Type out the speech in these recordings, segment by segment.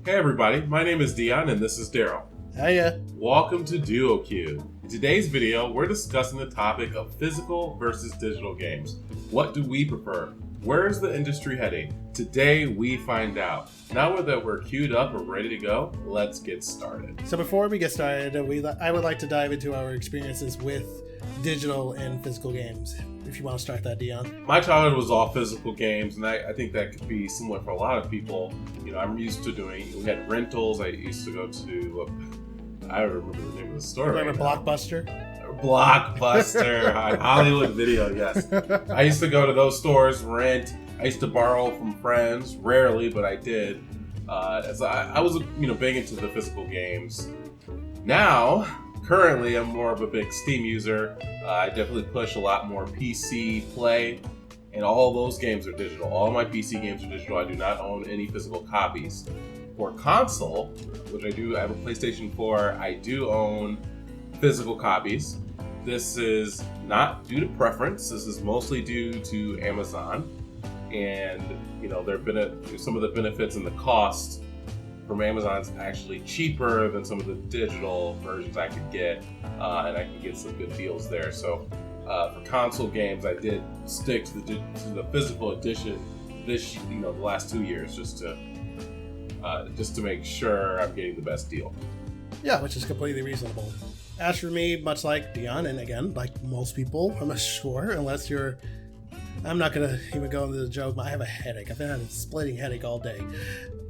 Hey everybody, my name is Dion and this is Daryl. Hiya. Welcome to DuoQueue. In today's video, we're discussing the topic of physical versus digital games. What do we prefer? Where is the industry heading? Today we find out. Now that we're queued up and ready to go, let's get started. So before we get started, I would like to dive into our experiences with digital and physical games. If you want to start that, Dion. My childhood was all physical games, and I think that could be similar for a lot of people. You know, I'm used to we had rentals. I used to go to, I don't remember the name of the store. Remember Blockbuster? Blockbuster on Hollywood Video, yes. I used to go to those stores, rent. I used to borrow from friends, rarely, but I did. As I was, big into the physical games. Now, currently, I'm more of a big Steam user. I definitely push a lot more PC play, and all those games are digital. All my PC games are digital. I do not own any physical copies. For console, which I do, I have a PlayStation 4. I do own physical copies. This is not due to preference. This is mostly due to Amazon, and there have been some of the benefits and the cost from Amazon's actually cheaper than some of the digital versions I could get, and I can get some good deals there. So for console games, I did stick to the physical edition the last 2 years, just to make sure I'm getting the best deal. Yeah, which is completely reasonable. As for me, much like Dion, and again, like most people, I'm not sure, unless you're... I'm not going to even go into the joke, but I have a headache. I've been having a splitting headache all day.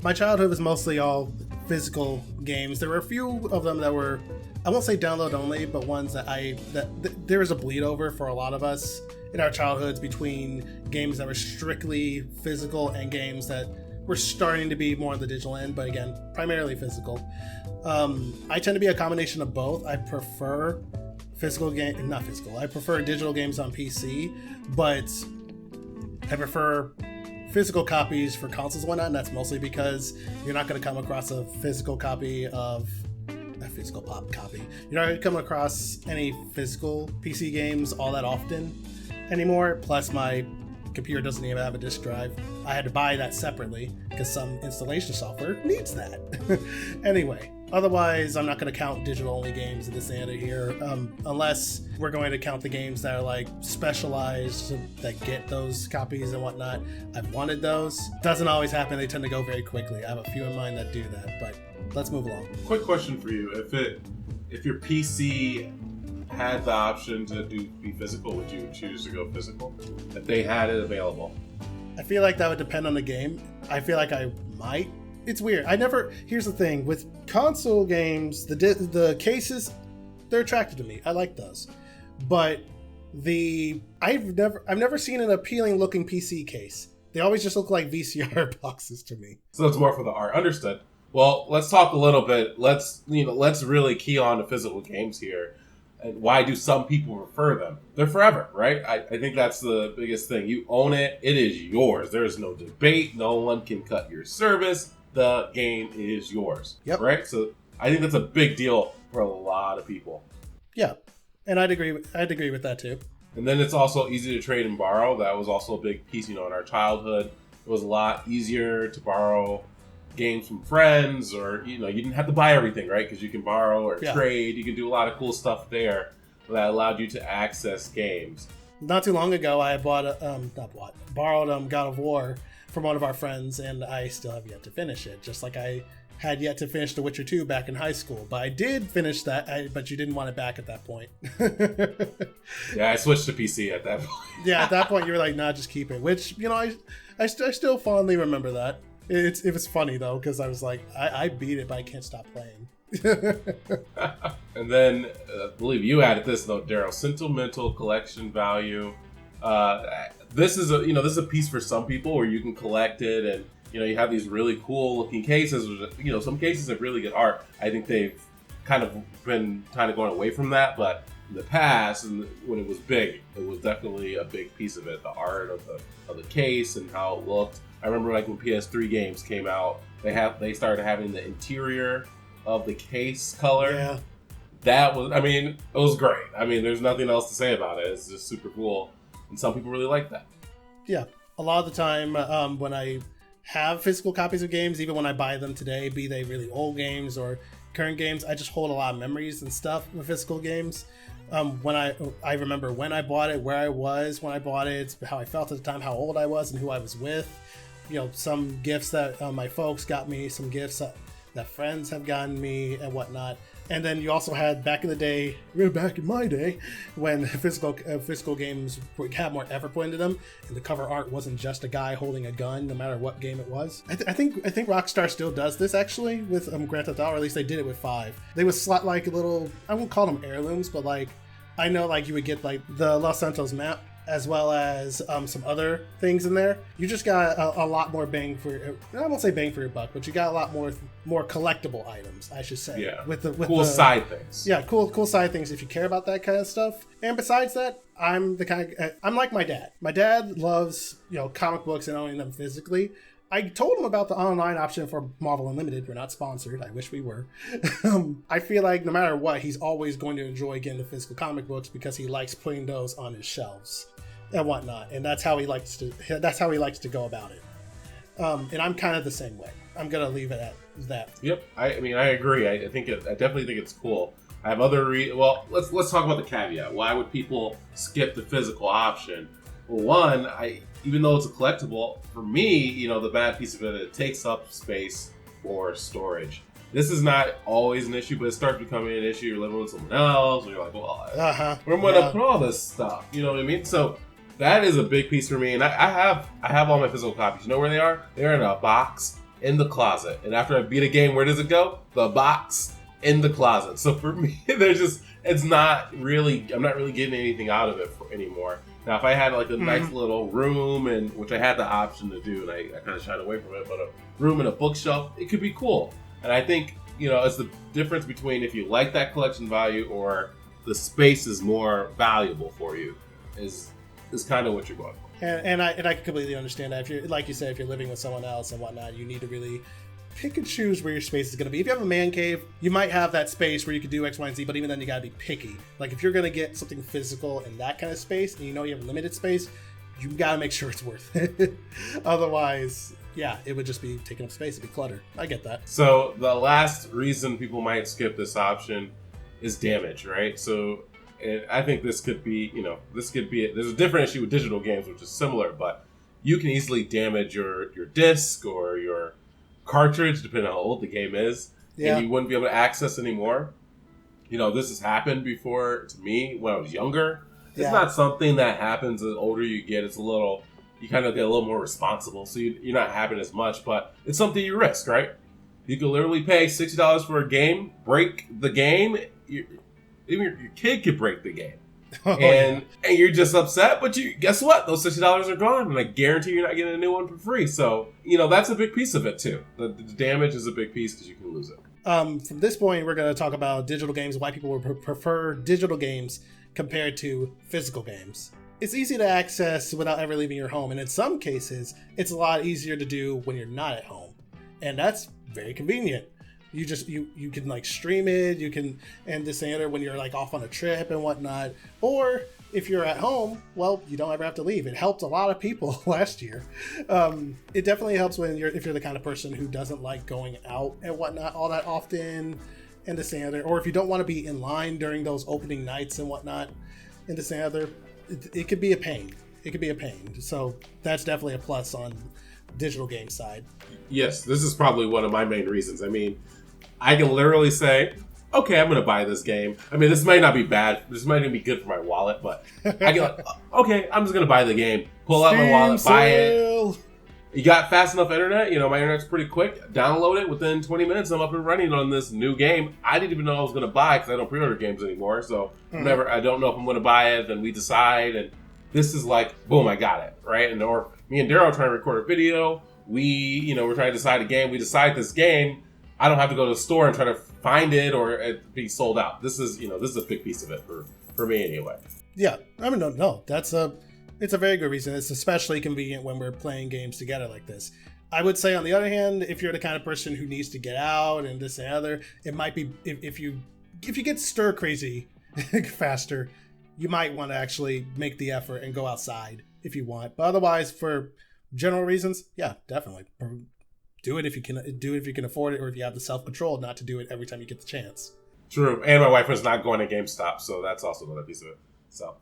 My childhood was mostly all physical games. There were a few of them that were, I won't say download only, but ones that there was a bleed over for a lot of us in our childhoods between games that were strictly physical and games that were starting to be more on the digital end, but again, primarily physical. I tend to be a combination of both. I prefer I prefer digital games on PC, but I prefer physical copies for consoles and whatnot, and that's mostly because you're not going to come across a physical copy of a physical pop copy. You're not going to come across any physical PC games all that often anymore. Plus, my computer doesn't even have a disk drive. I had to buy that separately because some installation software needs that. Anyway, otherwise, I'm not going to count digital-only games in this area here, unless we're going to count the games that are like specialized that get those copies and whatnot. I've wanted those. Doesn't always happen. They tend to go very quickly. I have a few in mind that do that, but let's move along. Quick question for you: if your PC had the option to be physical, would you choose to go physical if they had it available? I feel like that would depend on the game. I feel like I might. It's weird. Here's the thing with console games, the cases, they're attractive to me. I like those, but I've never seen an appealing looking PC case. They always just look like VCR boxes to me. So it's more for the art. Understood. Well, let's talk a little bit. Let's really key on to physical games here. And why do some people prefer them? They're forever, right? I think that's the biggest thing. You own it. It is yours. There is no debate. No one can cut your service. The game is yours. Yep. Right? So I think that's a big deal for a lot of people. Yeah. And I'd agree with that too. And then it's also easy to trade and borrow. That was also a big piece, in our childhood. It was a lot easier to borrow games from friends, or you didn't have to buy everything, right? Because you can borrow or trade. You can do a lot of cool stuff there that allowed you to access games. Not too long ago, I borrowed God of War from one of our friends, and I still have yet to finish it. Just like I had yet to finish The Witcher 2 back in high school, but I did finish that. But you didn't want it back at that point. Yeah, I switched to PC at that point. Yeah, at that point you were like, "Nah, just keep it." Which I still fondly remember that. It was funny though, because I was like, I beat it, but I can't stop playing. And then I believe you added this though, Daryl. Sentimental collection value. This is a piece for some people where you can collect it, and you have these really cool looking cases. Some cases have really good art. I think they've kind of going away from that, but in the past, and when it was big, it was definitely a big piece of it. The art of the case and how it looked. I remember when PS3 games came out, they started having the interior of the case color. Yeah. That was, it was great. There's nothing else to say about it. It's just super cool. And some people really like that. Yeah. A lot of the time when I have physical copies of games, even when I buy them today, be they really old games or current games. I just hold a lot of memories and stuff with physical games. When I remember when I bought it, where I was when I bought it, how I felt at the time, how old I was, and who I was with. Some gifts that my folks got me, some gifts that friends have gotten me, and whatnot. And then you also had back in the day, back in my day, when physical games had more effort put into them, and the cover art wasn't just a guy holding a gun, no matter what game it was. I think Rockstar still does this actually with Grand Theft Auto, or at least they did it with 5. They would slot like little, I won't call them heirlooms, but like I know like you would get like the Los Santos map, as well as some other things in there. You just got a lot more bang for, I won't say bang for your buck, but you got a lot more collectible items, I should say. Yeah, with cool side things. Yeah, cool side things if you care about that kind of stuff. And besides that, I'm like my dad. My dad loves, comic books and owning them physically. I told him about the online option for Marvel Unlimited. We're not sponsored. I wish we were. I feel like no matter what, he's always going to enjoy getting the physical comic books because he likes putting those on his shelves and whatnot, and that's how he likes to go about it. And I'm kind of the same way. I'm gonna leave it at that. Yep. I agree. I definitely think it's cool. I have other let's talk about the caveat. Why would people skip the physical option? Well, one, even though it's a collectible, for me, the bad piece of it takes up space for storage. This is not always an issue, but it starts becoming an issue. You're living with someone else, or you're like, well, where am I going to put all this stuff? You know what I mean? So that is a big piece for me, and I have all my physical copies. You know where they are? They're in a box in the closet. And after I beat a game, where does it go? The box in the closet. So for me, I'm not really getting anything out of it anymore. Now, if I had like a nice little room, and which I had the option to do, and I kind of shied away from it, but a room and a bookshelf, it could be cool. And I think, it's the difference between if you like that collection value or the space is more valuable for you is kind of what you're going for. And I completely understand that. If you're, like you said, if you're living with someone else and whatnot, you need to really pick and choose where your space is going to be. If you have a man cave, you might have that space where you could do X, Y, and Z, but even then you got to be picky. Like if you're going to get something physical in that kind of space and you have limited space, you got to make sure it's worth it. Otherwise, yeah, it would just be taking up space. It'd be clutter. I get that. So the last reason people might skip this option is damage, right? So I think this could be, there's a different issue with digital games, which is similar, but you can easily damage your disc or your cartridge, depending on how old the game is, and you wouldn't be able to access anymore. This has happened before to me when I was younger. It's not something that happens as older you get. It's you kind of get a little more responsible, so you're not having as much, but it's something you risk, right? You can literally pay $60 for a game, break the game. Even your kid could break the game. And you're just upset, but guess what? Those $60 are gone, and I guarantee you're not getting a new one for free. So, that's a big piece of it, too. The damage is a big piece because you can lose it. From this point, we're going to talk about digital games, why people would prefer digital games compared to physical games. It's easy to access without ever leaving your home, and in some cases, it's a lot easier to do when you're not at home. And that's very convenient. You can like stream it, you can, and this and other when you're like off on a trip and whatnot. Or if you're at home, well, you don't ever have to leave. It helped a lot of people last year. It definitely helps if you're the kind of person who doesn't like going out and whatnot all that often, and this and other. Or if you don't want to be in line during those opening nights and whatnot, and this and other, it could be a pain. It could be a pain. So that's definitely a plus on digital game side. Yes, this is probably one of my main reasons. I mean, I can literally say, okay, I'm going to buy this game. I mean, this might not be bad. This might even be good for my wallet, but I can like, okay, I'm just going to buy the game. Pull out my wallet, buy it. You got fast enough internet? My internet's pretty quick. Download it. Within 20 minutes, I'm up and running on this new game. I didn't even know I was going to buy because I don't pre-order games anymore. So I don't know if I'm going to buy it. Then we decide. And this is like, boom, I got it, right? And or me and Daryl are trying to record a video. We're trying to decide a game. We decide this game. I don't have to go to the store and try to find it or it be sold out. This is a big piece of it for me anyway. Yeah, I mean, no, it's a very good reason. It's especially convenient when we're playing games together like this. I would say, on the other hand, if you're the kind of person who needs to get out and this and other, it might be if you get stir crazy faster, you might want to actually make the effort and go outside if you want. But otherwise, for General reasons, yeah, definitely. Do it if you can. Do it if you can afford it, or if you have the self-control not to do it every time you get the chance. True. And my wife was not going to GameStop, so that's also another piece of it. So.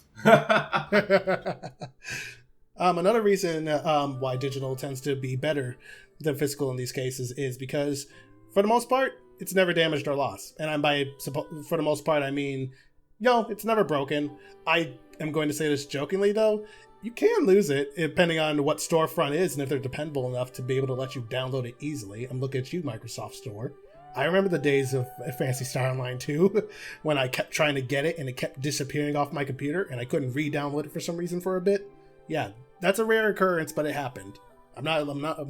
Another reason why digital tends to be better than physical in these cases is because, for the most part, it's never damaged or lost. And for the most part, I mean, it's never broken. I am going to say this jokingly, though. You can lose it depending on what storefront is and if they're dependable enough to be able to let you download it easily. And look at you, Microsoft Store. I remember the days of Phantasy Star Online 2 when I kept trying to get it and it kept disappearing off my computer and I couldn't re-download it for some reason for a bit. Yeah, that's a rare occurrence, but it happened. I'm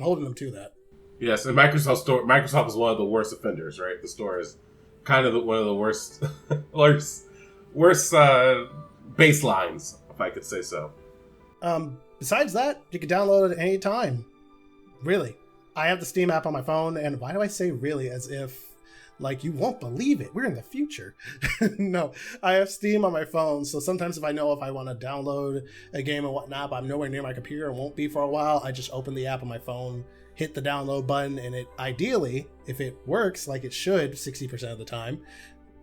holding them to that. Yes, and Microsoft is one of the worst offenders, right? The store is kind of one of the worst baselines, if I could say so. Besides that, you can download it any time. Really. I have the Steam app on my phone, and why do I say really as if, like, you won't believe it? We're in the future. No, I have Steam on my phone, so sometimes if I want to download a game and whatnot, but I'm nowhere near my computer and won't be for a while, I just open the app on my phone, hit the download button, and it ideally, if it works like it should 60% of the time,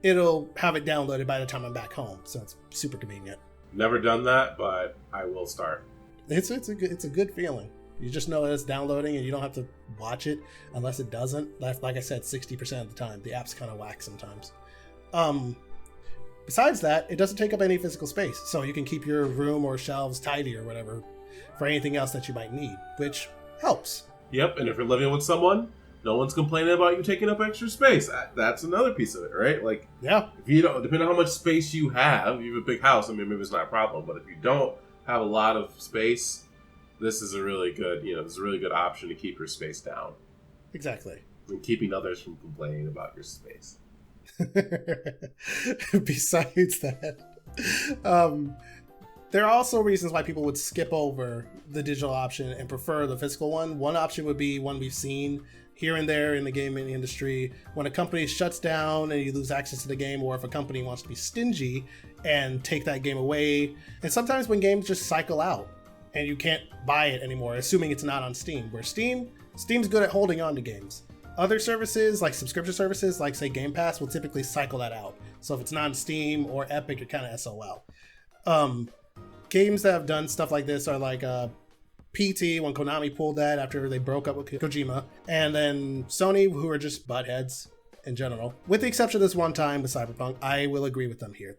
it'll have it downloaded by the time I'm back home, so it's super convenient. Never done that, but I will start. It's a good feeling. You just know that it's downloading and you don't have to watch it unless it doesn't. Like I said, 60% of the time. The app's kind of whack sometimes. Besides that, it doesn't take up any physical space. So you can keep your room or shelves tidy or whatever for anything else that you might need, which helps. Yep, and if you're living with someone, no one's complaining about you taking up extra space. That's another piece of it, right? Like, yeah. If you don't, depending on how much space you have a big house, I mean, maybe it's not a problem. But if you don't have a lot of space, this is a really good option to keep your space down. Exactly. And keeping others from complaining about your space. Besides that, there are also reasons why people would skip over the digital option and prefer the physical one. One option would be one we've seen here and there in the gaming industry. When a company shuts down and you lose access to the game, or if a company wants to be stingy and take that game away. And sometimes when games just cycle out and you can't buy it anymore, assuming it's not on Steam. Where Steam's good at holding on to games. Other services, like subscription services, like say Game Pass, will typically cycle that out. So if it's not on Steam or Epic, you're kind of SOL. Games that have done stuff like this are like PT, when Konami pulled that after they broke up with Kojima, and then Sony, who are just butt heads in general. With the exception of this one time with Cyberpunk, I will agree with them here.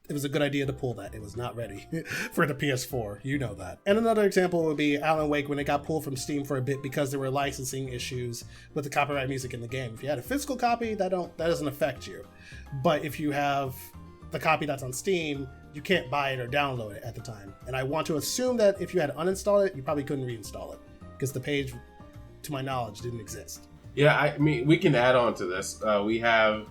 It was a good idea to pull that. It was not ready for the PS4. You know that. And another example would be Alan Wake when it got pulled from Steam for a bit because there were licensing issues with the copyright music in the game. If you had a physical copy, that doesn't affect you. But if you have the copy that's on Steam, you can't buy it or download it at the time. And I want to assume that if you had uninstalled it, you probably couldn't reinstall it because the page, to my knowledge, didn't exist. Yeah, I mean, we can add on to this. We have...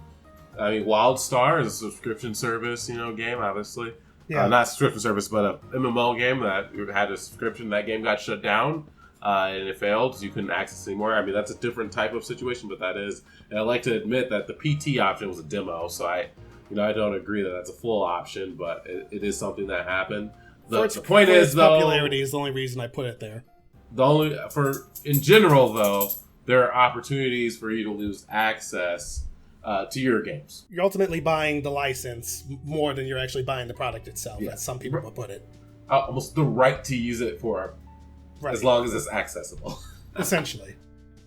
WildStar is a subscription service, game, obviously. Yeah. Not subscription service, but a MMO game that had a subscription. That game got shut down, and it failed, so you couldn't access it anymore. I mean, that's a different type of situation, but that is. And I like to admit that the PT option was a demo, so I don't agree that that's a full option, but it is something that happened. The point is, though, popularity is the only reason I put it there. In general, though, there are opportunities for you to lose access to your games. You're ultimately buying the license more than you're actually buying the product itself, as some people will put it. Almost the right to use it for, as long as it's accessible. Essentially.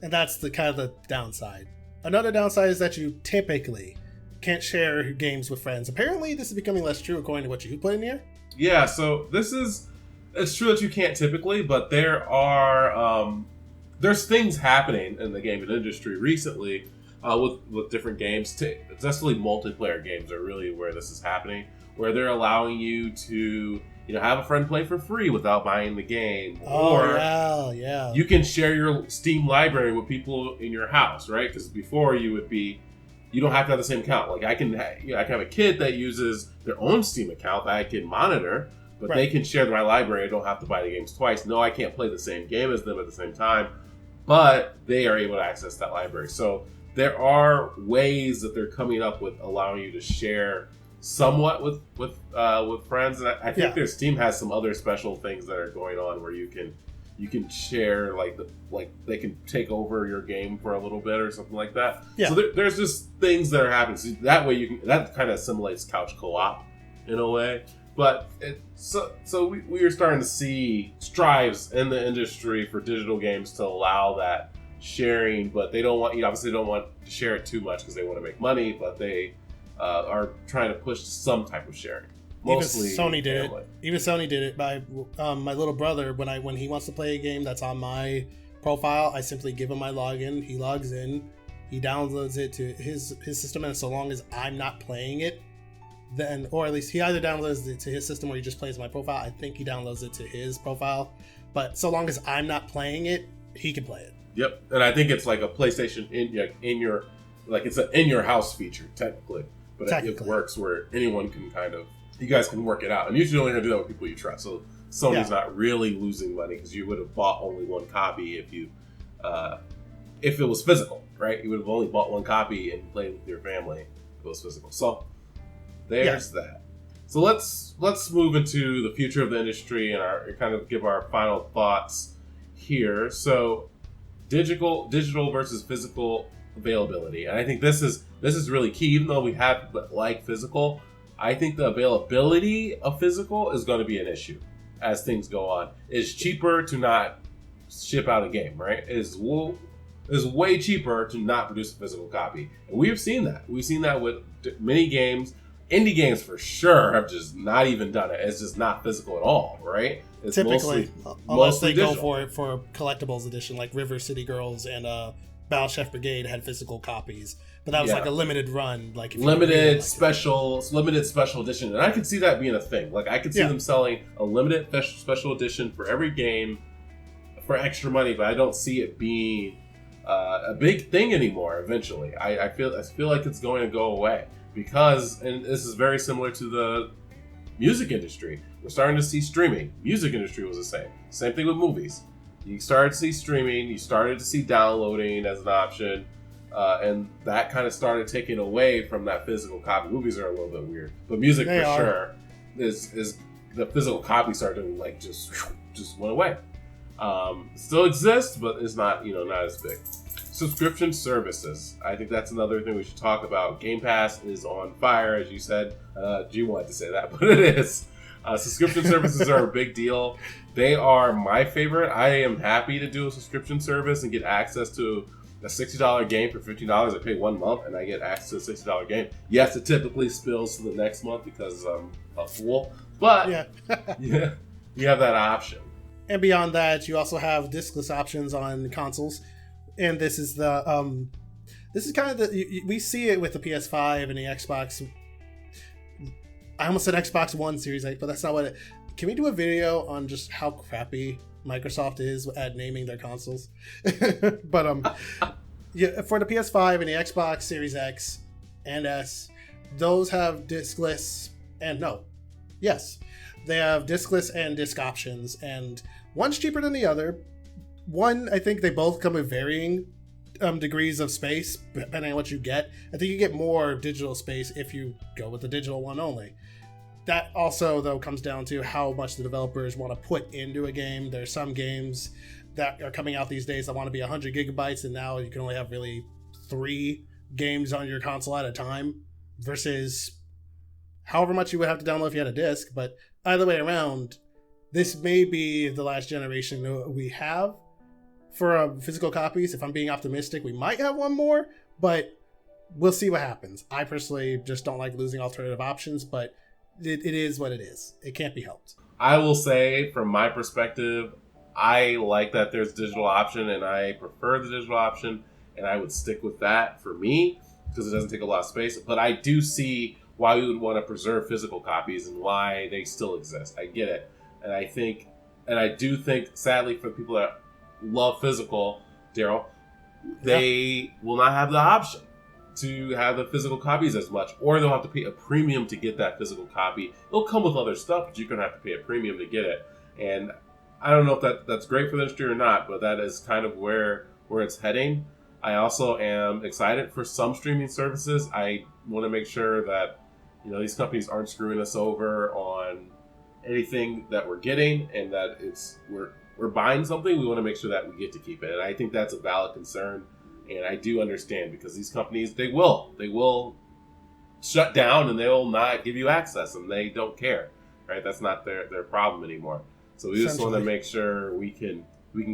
And that's the kind of the downside. Another downside is that you typically can't share games with friends. Apparently, this is becoming less true according to what you put in here. Yeah, so it's true that you can't typically, but there are, there's things happening in the gaming industry recently with different games. Especially multiplayer games are really where this is happening, where they're allowing you to have a friend play for free without buying the game. Yeah. You can share your Steam library with people in your house, right? Because before you don't have to have the same account. Like I can have a kid that uses their own Steam account that I can monitor, but they can share my library. I don't have to buy the games twice. No, I can't play the same game as them at the same time, but they are able to access that library. So there are ways that they're coming up with allowing you to share somewhat with friends, and I think their Steam has some other special things that are going on where you can you can share they can take over your game for a little bit or something like that. Yeah. So there's just things that are happening. So that way that kind of assimilates couch co-op in a way. But we are starting to see strives in the industry for digital games to allow that sharing, but they don't want, obviously don't want to share it too much because they want to make money, but they are trying to push some type of sharing. Mostly Even Sony did it. Even Sony did it by my little brother. When he wants to play a game that's on my profile, I simply give him my login. He logs in, he downloads it to his system, and so long as I'm not playing it, then, or at least he either downloads it to his system or he just plays my profile. I think he downloads it to his profile, but so long as I'm not playing it, he can play it. Yep, and I think it's like a PlayStation in your like it's an in your house feature technically, but it works where anyone can you guys can work it out, and usually only gonna do that with people you trust. So Sony's not really losing money because you would have bought only one copy if it was physical, right? You would have only bought one copy and played with your family if it was physical. So there's that. So let's move into the future of the industry and kind of give our final thoughts here. So digital versus physical availability, and I think this is really key. Even though we have physical, I think the availability of physical is going to be an issue as things go on. It's cheaper to not ship out a game, right? It's way cheaper to not produce a physical copy, and we've seen that. We've seen that with many games. Indie games for sure have just not even done it. It's just not physical at all, right? It's typically, unless they go for it for collectibles edition, like River City Girls and Battle Chef Brigade had physical copies, but that was like a limited run, like limited special edition, and I could see that being a thing. Like I could see them selling a limited special edition for every game for extra money, but I don't see it being a big thing anymore. Eventually, I feel like it's going to go away. Because, and this is very similar to the music industry, we're starting to see streaming. Music industry was the same. Same thing with movies. You started to see streaming, you started to see downloading as an option, and that kind of started taking away from that physical copy. Movies are a little bit weird, but music sure is the physical copy started to just went away. Still exists, but it's not not as big. Subscription services. I think that's another thing we should talk about. Game Pass is on fire, as you said. G wanted to say that, but it is. Subscription services are a big deal. They are my favorite. I am happy to do a subscription service and get access to a $60 game for $15. I pay 1 month and I get access to a $60 game. Yes, it typically spills to the next month because I'm a fool, but yeah, you have that option. And beyond that, you also have diskless options on consoles. And this is kind of we see it with the PS5 and the Xbox. I almost said Xbox One Series 8, but that's not what it. Can we do a video on just how crappy Microsoft is at naming their consoles? But yeah, for the PS5 and the Xbox Series X and S, those have diskless and they have diskless and disc options, and one's cheaper than the other. One, I think they both come with varying degrees of space, depending on what you get. I think you get more digital space if you go with the digital one only. That also, though, comes down to how much the developers want to put into a game. There are some games that are coming out these days that want to be 100 gigabytes, and now you can only have really 3 games on your console at a time, versus however much you would have to download if you had a disc. But either way around, this may be the last generation we have for physical copies. If I'm being optimistic, we might have one more, but we'll see what happens. I personally just don't like losing alternative options, but it is what it is. It can't be helped. I will say, from my perspective, I like that there's digital option, and I prefer the digital option, and I would stick with that for me because it doesn't take a lot of space. But I do see why we would want to preserve physical copies and why they still exist. I get it. And I do think, sadly, for people that love physical, Daryl, they will not have the option to have the physical copies as much, or they'll have to pay a premium to get that physical copy. It'll come with other stuff, but you're going to have to pay a premium to get it. And I don't know if that's great for the industry or not, but that is kind of where it's heading. I also am excited for some streaming services. I want to make sure that these companies aren't screwing us over on anything that we're getting, and that we're buying something, we want to make sure that we get to keep it. And I think that's a valid concern. And I do understand, because these companies, they will shut down and they will not give you access, and they don't care, right? That's not their problem anymore. So we just want to make sure we can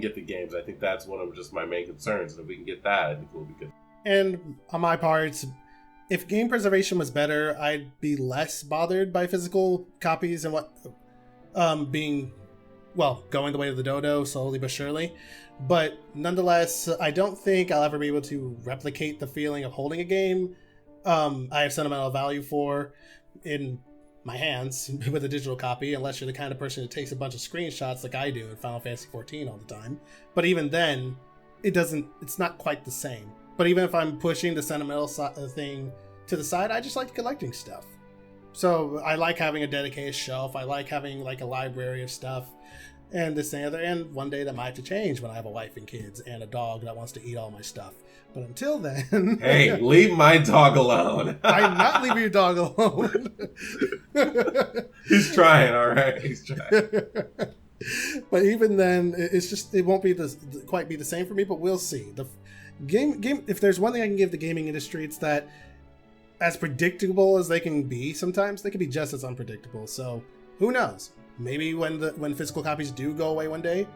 get the games. I think that's one of just my main concerns. And if we can get that, I think we'll be good. And on my part, if game preservation was better, I'd be less bothered by physical copies and what being, well, going the way of the dodo slowly but surely. But nonetheless, I don't think I'll ever be able to replicate the feeling of holding a game I have sentimental value for in my hands with a digital copy, unless you're the kind of person who takes a bunch of screenshots like I do in Final Fantasy XIV all the time. But even then, it's not quite the same. But even if I'm pushing the sentimental thing to the side, I just like collecting stuff. So I like having a dedicated shelf. I like having like a library of stuff and this and the other. And one day that might have to change when I have a wife and kids and a dog that wants to eat all my stuff. But until then... Hey, leave my dog alone. I'm not leaving your dog alone. He's trying, all right? He's trying. But even then, it won't be quite be the same for me, but we'll see. The game, if there's one thing I can give the gaming industry, it's that as predictable as they can be, sometimes they can be just as unpredictable. So who knows? Maybe when physical copies do go away one day,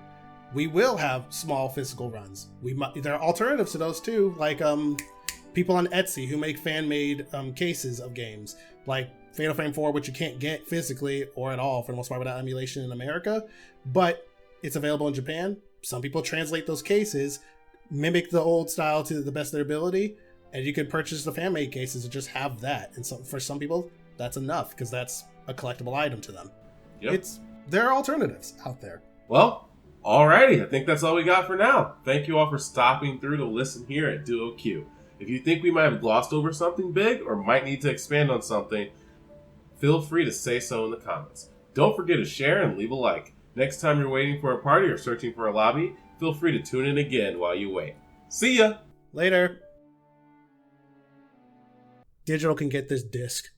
we will have small physical runs. There are alternatives to those too, like people on Etsy who make fan-made cases of games, like Fatal Frame 4, which you can't get physically or at all for the most part without emulation in America, but it's available in Japan. Some people translate those cases, mimic the old style to the best of their ability, and you can purchase the fan-made cases and just have that. And so for some people, that's enough because that's a collectible item to them. Yep. There are alternatives out there. Well, alrighty. I think that's all we got for now. Thank you all for stopping through to listen here at DuoQueue. If you think we might have glossed over something big or might need to expand on something, feel free to say so in the comments. Don't forget to share and leave a like. Next time you're waiting for a party or searching for a lobby, feel free to tune in again while you wait. See ya! Later. Digital can get this disc.